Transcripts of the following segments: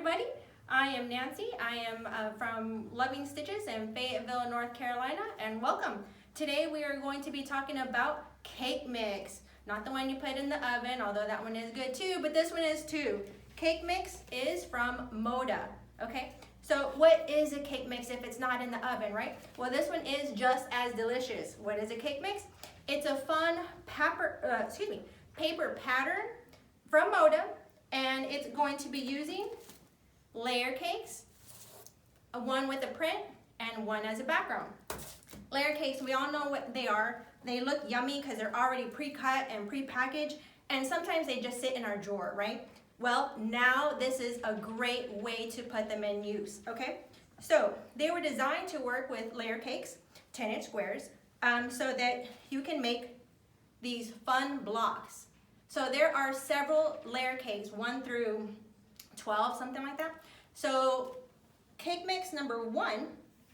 everybody. I am Nancy. I am from Loving Stitches in Fayetteville, North Carolina, and welcome. Today we are going to be talking about cake mix. Not the one you put in the oven, although that one is good too, but this one is too. Cake mix is from Moda, okay? So what is a cake mix if it's not in the oven, right? Well, this one is just as delicious. What is a cake mix? It's a fun paper pattern from Moda, and it's going to be using layer cakes, one with a print and one as a background. Layer cakes, we all know what they are. They look yummy because they're already pre-cut and pre-packaged, and sometimes they just sit in our drawer, right? Well, now this is a great way to put them in use, okay? So they were designed to work with layer cakes, 10-inch squares, so that you can make these fun blocks. So there are several layer cakes, 1 through 12, something like that. So cake mix number 1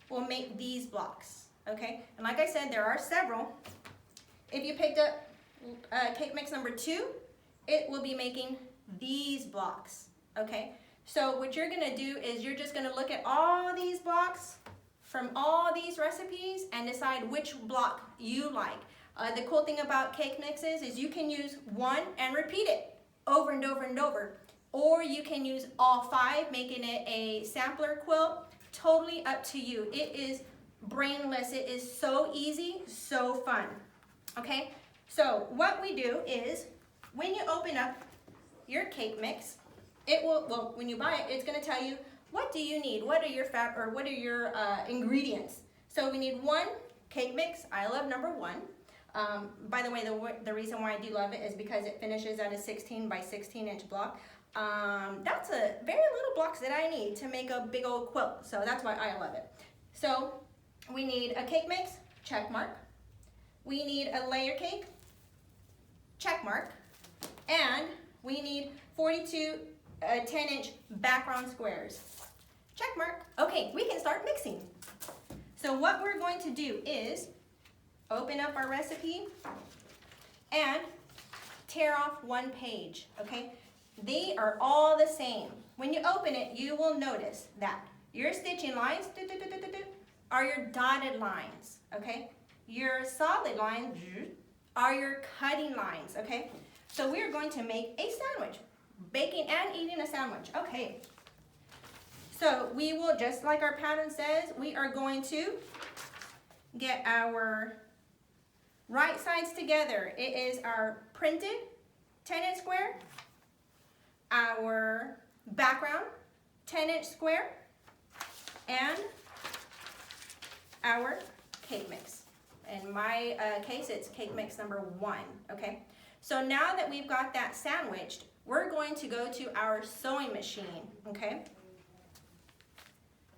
will make these blocks, okay? And like I said, there are several. If you picked up cake mix number 2, it will be making these blocks, okay? So what you're gonna do is you're just gonna look at all these blocks from all these recipes and decide which block you like. The cool thing about cake mixes is you can use one and repeat it over and over and over. Or you can use all 5, making it a sampler quilt. Totally up to you. It is brainless. It is so easy, so fun. Okay, so what we do is when you open up your cake mix, it will, well, when you buy it, it's going to tell you what do you need, what are your ingredients. So we need 1 cake mix. I love number 1. By the way, the reason why I do love it is because it finishes at a 16 by 16 inch block. That's a very little blocks that I need to make a big old quilt, so that's why I love it. So we need a cake mix, check mark. We need a layer cake, check mark. And we need 42 10-inch background squares, check mark. Okay, we can start mixing. So what we're going to do is open up our recipe and tear off 1 page, okay? They are all the same. When you open it, you will notice that your stitching lines are your dotted lines, okay? Your solid lines are your cutting lines, okay? So we are going to make a sandwich, baking and eating a sandwich, okay? So we will, just like our pattern says, we are going to get our right sides together. It is our printed 10-inch square, our background 10-inch square, and our cake mix. In my case, it's cake mix number 1, okay? So now that we've got that sandwiched, we're going to go to our sewing machine, okay?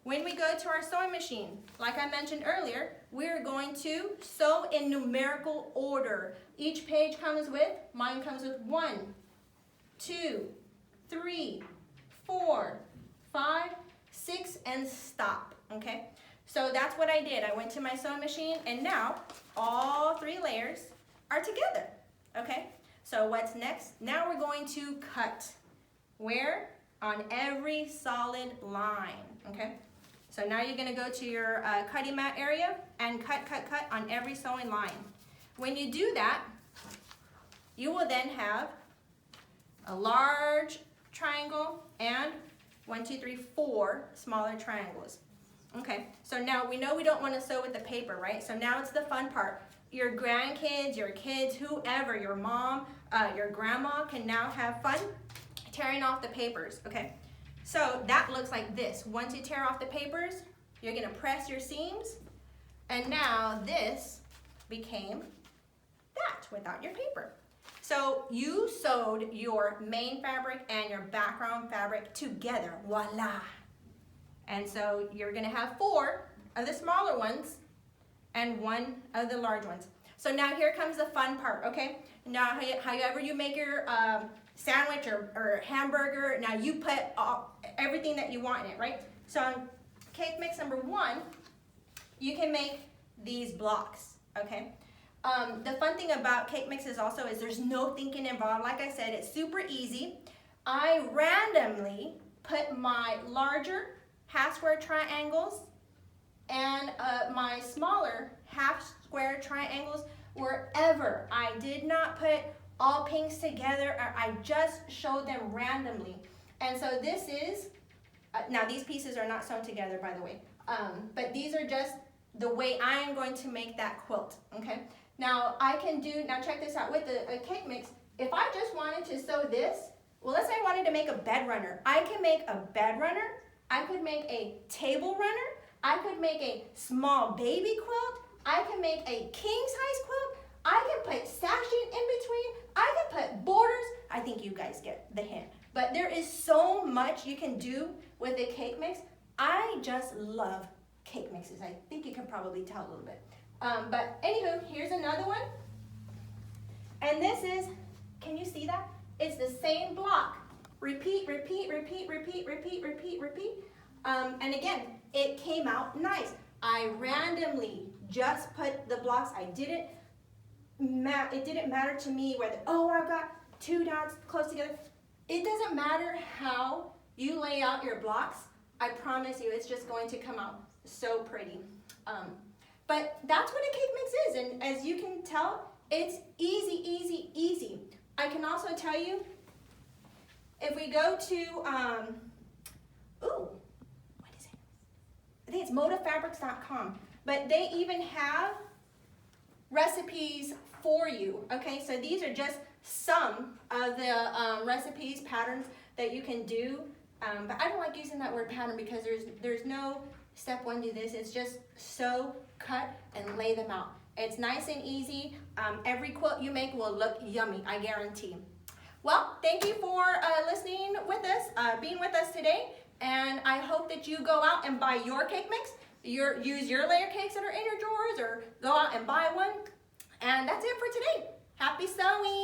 When we go to our sewing machine, like I mentioned earlier, we're going to sew in numerical order. Each page comes with, mine comes with 1, 2, 3, 4, 5, 6, and stop, okay? So that's what I did. I went to my sewing machine, and now all 3 layers are together, okay? So what's next? Now we're going to cut. Where? On every solid line, okay? So now you're gonna go to your cutting mat area and cut on every sewing line. When you do that, you will then have a large triangle and 1, 2, 3, 4 smaller triangles. Okay, so now we know we don't want to sew with the paper, right? So now it's the fun part. Your grandkids, your kids, whoever, your mom, your grandma can now have fun tearing off the papers, okay? So that looks like this. Once you tear off the papers, you're gonna press your seams, and now this became that without your paper. So you sewed your main fabric and your background fabric together, voila. And so you're gonna have 4 of the smaller ones and 1 of the large ones. So now here comes the fun part, okay? Now, however you make your sandwich or hamburger, now you put everything that you want in it, right? So on cake mix number 1, you can make these blocks, okay? The fun thing about cake mixes also is there's no thinking involved. Like I said, it's super easy. I randomly put my larger half square triangles and my smaller half square triangles wherever. I did not put all pinks together, I just showed them randomly. And so this is, now these pieces are not sewn together, by the way, but these are just the way I am going to make that quilt, okay? Now I can do, now check this out, with a cake mix, if I just wanted to sew this, well, let's say I wanted to make a bed runner. I can make a bed runner, I could make a table runner, I could make a small baby quilt, I can make a king size quilt, I can put sashing in between, I can put borders. I think you guys get the hint. But there is so much you can do with a cake mix. I just love cake mixes. I think you can probably tell a little bit. But anywho, here's another one. And this is, can you see that? It's the same block. Repeat, repeat, repeat, repeat, repeat, repeat, repeat. And again, it came out nice. I randomly just put the blocks. It didn't matter to me whether, oh, I've got two dots close together. It doesn't matter how you lay out your blocks. I promise you, it's just going to come out so pretty. But that's what a cake mix is. And as you can tell, it's easy, easy, easy. I can also tell you, if we go to, what is it? I think it's modafabrics.com. But they even have recipes for you, okay? So these are just some of the recipes, patterns that you can do. But I don't like using that word pattern because there's no step one, do this. It's just sew, cut, and lay them out. It's nice and easy. Every quilt you make will look yummy, I guarantee. Well, thank you for listening with us, being with us today. And I hope that you go out and buy your cake mix. Use your layer cakes that are in your drawers, or go out and buy one. And that's it for today. Happy sewing!